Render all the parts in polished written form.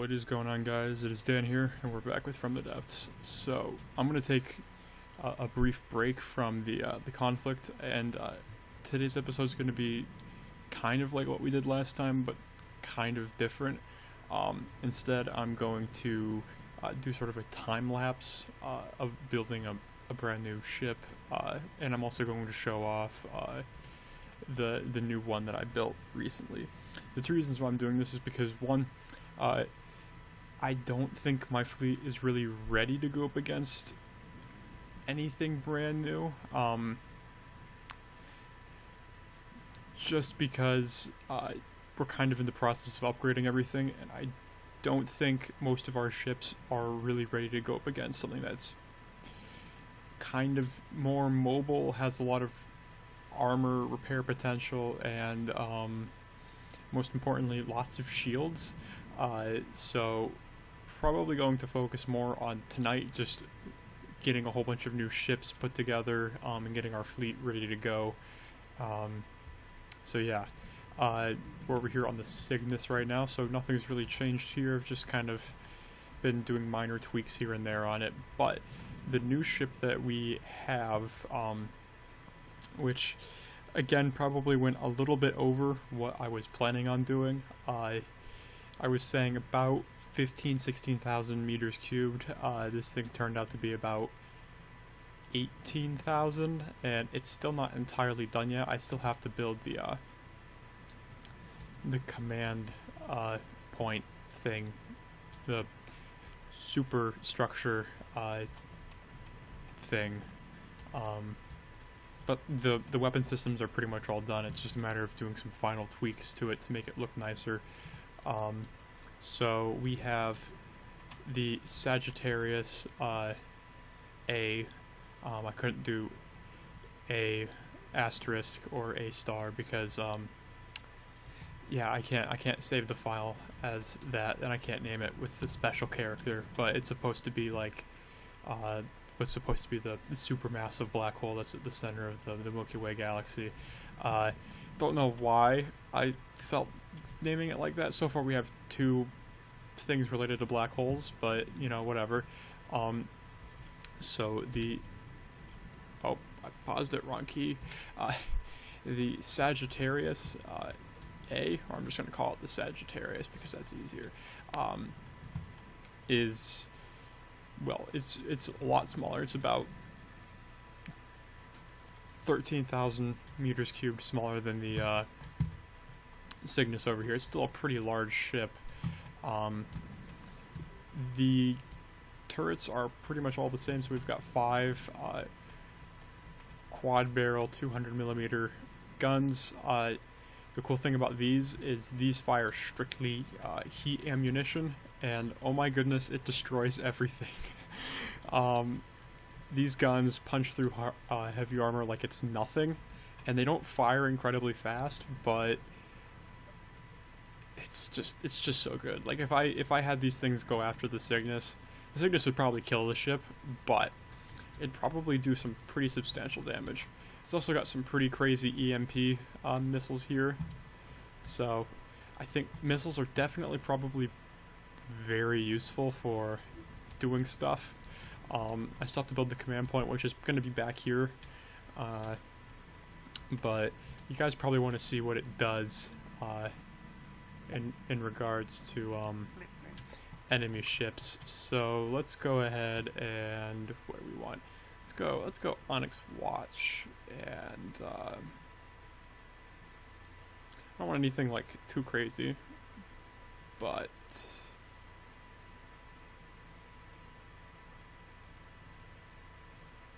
What is going on, guys? It is Dan here, and we're back with From the Depths. So I'm gonna take a brief break from the conflict, and today's episode is gonna be kind of like what we did last time, but kind of different. Instead, I'm going to do sort of a time lapse of building a brand new ship, and I'm also going to show off the new one that I built recently. The two reasons why I'm doing this is because, one, I don't think my fleet is really ready to go up against anything brand new, just because we're kind of in the process of upgrading everything, and I don't think most of our ships are really ready to go up against something that's kind of more mobile, has a lot of armor repair potential, and most importantly, lots of shields. So probably going to focus more on tonight, just getting a whole bunch of new ships put together, and getting our fleet ready to go. So yeah, we're over here on the Cygnus right now, so nothing's really changed here. I've just kind of been doing minor tweaks here and there on it, but the new ship that we have, which again probably went a little bit over what I was planning on doing. I was saying about 16,000 meters cubed. This thing turned out to be about 18,000, and it's still not entirely done yet. I still have to build the command point thing, the superstructure thing. But the weapon systems are pretty much all done. It's just a matter of doing some final tweaks to it to make it look nicer. So we have the Sagittarius A. I couldn't do A asterisk or A star because yeah, I can't save the file as that, and I can't name it with the special character. But it's supposed to be like what's supposed to be the supermassive black hole that's at the center of the Milky Way galaxy. Don't know why I felt naming it like that. So far we have two things related to black holes, but you know, whatever. So I paused it, wrong key. The Sagittarius A, or I'm just going to call it the Sagittarius because that's easier, is, well, it's a lot smaller. It's about 13,000 meters cubed smaller than the Cygnus over here. It's still a pretty large ship. The turrets are pretty much all the same, so we've got 5 quad barrel 200 millimeter guns. The cool thing about these is these fire strictly heat ammunition, and oh my goodness, it destroys everything. These guns punch through heavy armor like it's nothing, and they don't fire incredibly fast, but it's just so good. Like if I had these things go after the Cygnus would probably kill the ship, but it'd probably do some pretty substantial damage. It's also got some pretty crazy EMP missiles here, so I think missiles are definitely probably very useful for doing stuff. I still have to build the command point, which is going to be back here, but you guys probably want to see what it does in regards to enemy ships. So let's go ahead and what do we want? Let's go Onyx Watch, and I don't want anything like too crazy, but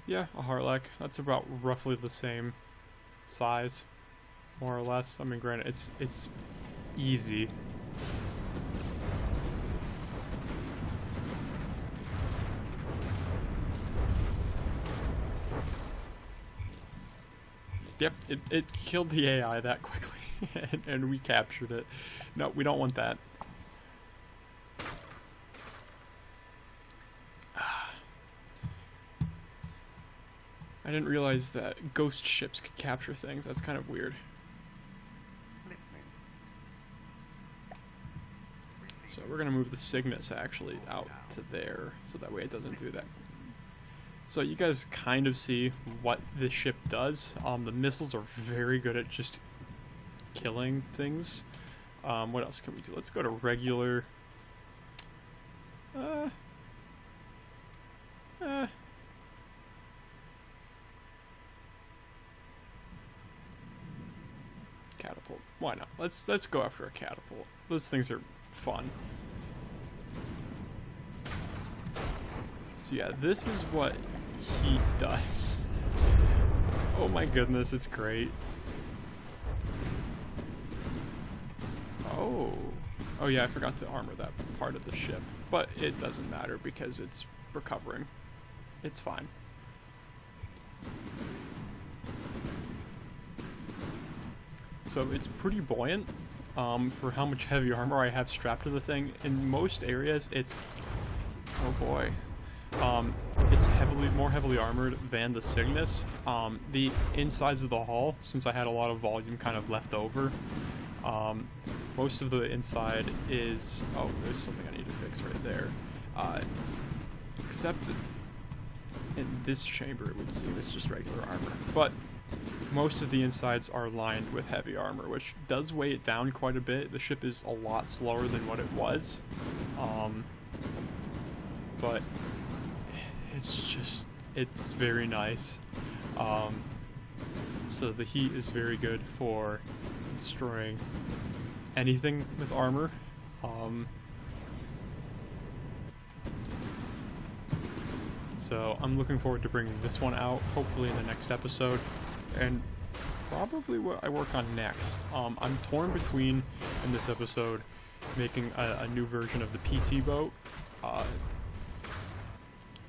yeah, a Heartlack. That's about roughly the same size, more or less. I mean, granted, it's easy. Yep, it killed the AI that quickly, and we captured it. No, we don't want that. I didn't realize that ghost ships could capture things. That's kind of weird. So we're gonna move the Cygnus actually out to there, so that way it doesn't do that. So you guys kind of see what this ship does. The missiles are very good at just killing things. What else can we do? Let's go to regular. Catapult. Why not? Let's go after a catapult. Those things are fun. So yeah, this is what he does. Oh my goodness, it's great. Oh yeah, I forgot to armor that part of the ship, but it doesn't matter because it's recovering. It's fine. So it's pretty buoyant for how much heavy armor I have strapped to the thing. In most areas, it's... Oh boy. It's more heavily armored than the Cygnus. The insides of the hull, since I had a lot of volume kind of left over, most of the inside is... Oh, there's something I need to fix right there. Except in this chamber, it would seem it's just regular armor. But most of the insides are lined with heavy armor, which does weigh it down quite a bit. The ship is a lot slower than what it was. But it's very nice. So the heat is very good for destroying anything with armor. So I'm looking forward to bringing this one out, hopefully in the next episode, and probably what I work on next. I'm torn between, in this episode, making a new version of the PT boat,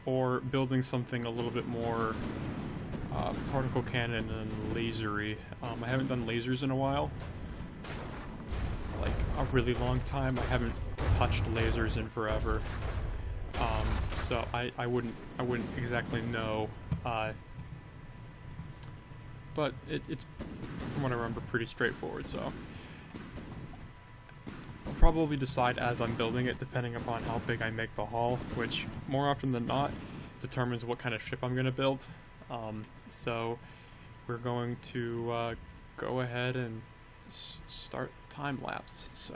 or building something a little bit more particle cannon and lasery. I haven't done lasers in a while, like a really long time. I haven't touched lasers in forever, so I wouldn't exactly know. But it's, from what I remember, pretty straightforward. So I'll probably decide as I'm building it, depending upon how big I make the hull, which more often than not determines what kind of ship I'm going to build. So we're going to go ahead and start time lapse. So.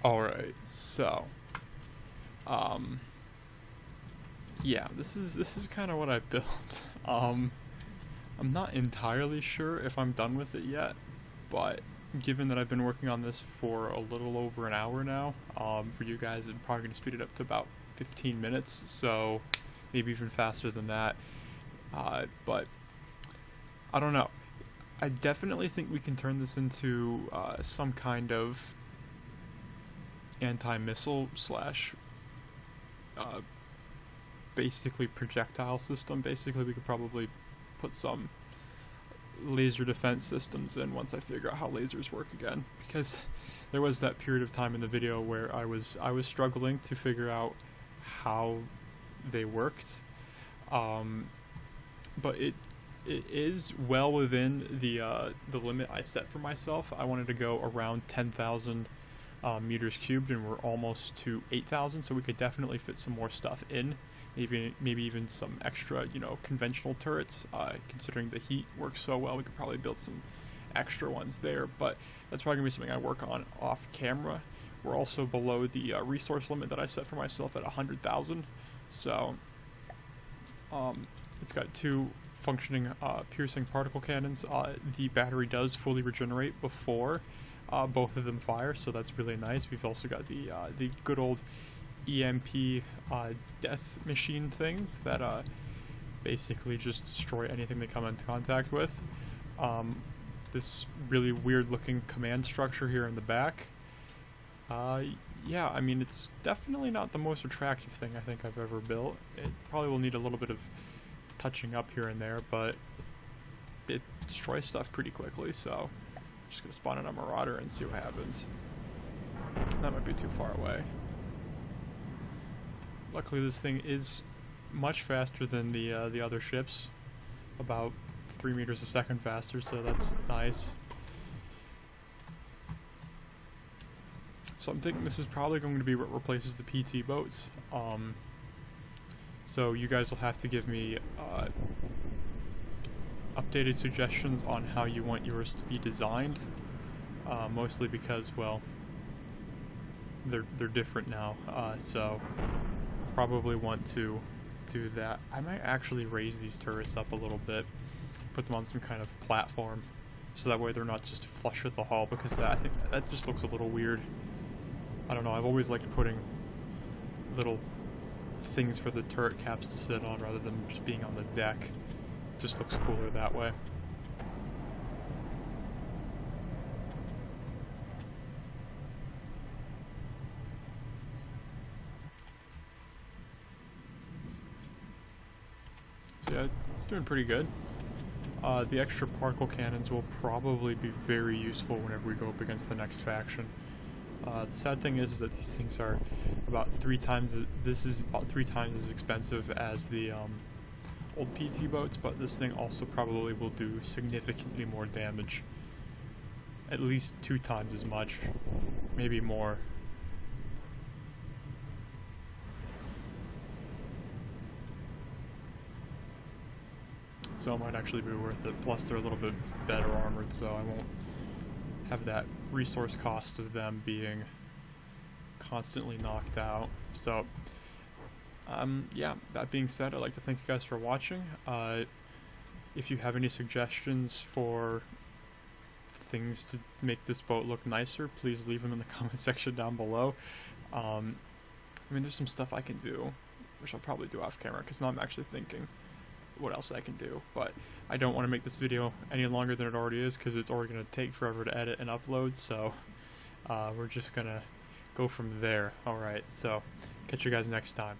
Alright, so yeah, this is kind of what I built. I'm not entirely sure if I'm done with it yet, but given that I've been working on this for a little over an hour now, for you guys I'm probably going to speed it up to about 15 minutes, so maybe even faster than that. But I don't know. I definitely think we can turn this into some kind of anti-missile slash basically projectile system. Basically, we could probably put some laser defense systems in once I figure out how lasers work again, because there was that period of time in the video where I was struggling to figure out how they worked, but it is well within the limit I set for myself. I wanted to go around 10,000 meters cubed, and we're almost to 8,000, so we could definitely fit some more stuff in. Maybe even some extra, conventional turrets. Considering the heat works so well, we could probably build some extra ones there, but that's probably gonna be something I work on off camera. We're also below the resource limit that I set for myself at 100,000, so it's got 2 functioning piercing particle cannons. The battery does fully regenerate before both of them fire, so that's really nice. We've also got the good old EMP death machine things that basically just destroy anything they come into contact with. This really weird looking command structure here in the back. Yeah, I mean, it's definitely not the most attractive thing I think I've ever built. It probably will need a little bit of touching up here and there, but it destroys stuff pretty quickly, so I'm just gonna spawn in a Marauder and see what happens. That might be too far away. Luckily, this thing is much faster than the other ships, about 3 meters a second faster, so that's nice. So I'm thinking this is probably going to be what replaces the PT boats. So you guys will have to give me updated suggestions on how you want yours to be designed. Mostly because, well, they're different now, so probably want to do that. I might actually raise these turrets up a little bit, put them on some kind of platform, so that way they're not just flush with the hull, because I think that just looks a little weird. I don't know, I've always liked putting little things for the turret caps to sit on rather than just being on the deck. It just looks cooler that way. So yeah, it's doing pretty good. The extra particle cannons will probably be very useful whenever we go up against the next faction. The sad thing is that these things are about 3 times. This is about 3 times as expensive as the old PT boats, but this thing also probably will do significantly more damage. At least 2 times as much, maybe more. So it might actually be worth it. Plus they're a little bit better armored, so I won't have that resource cost of them being constantly knocked out. So yeah, that being said, I'd like to thank you guys for watching. If you have any suggestions for things to make this boat look nicer, please leave them in the comment section down below. I mean, there's some stuff I can do, which I'll probably do off camera, because now I'm actually thinking what else I can do, but I don't want to make this video any longer than it already is, because it's already going to take forever to edit and upload, so we're just gonna go from there. Alright, so catch you guys next time.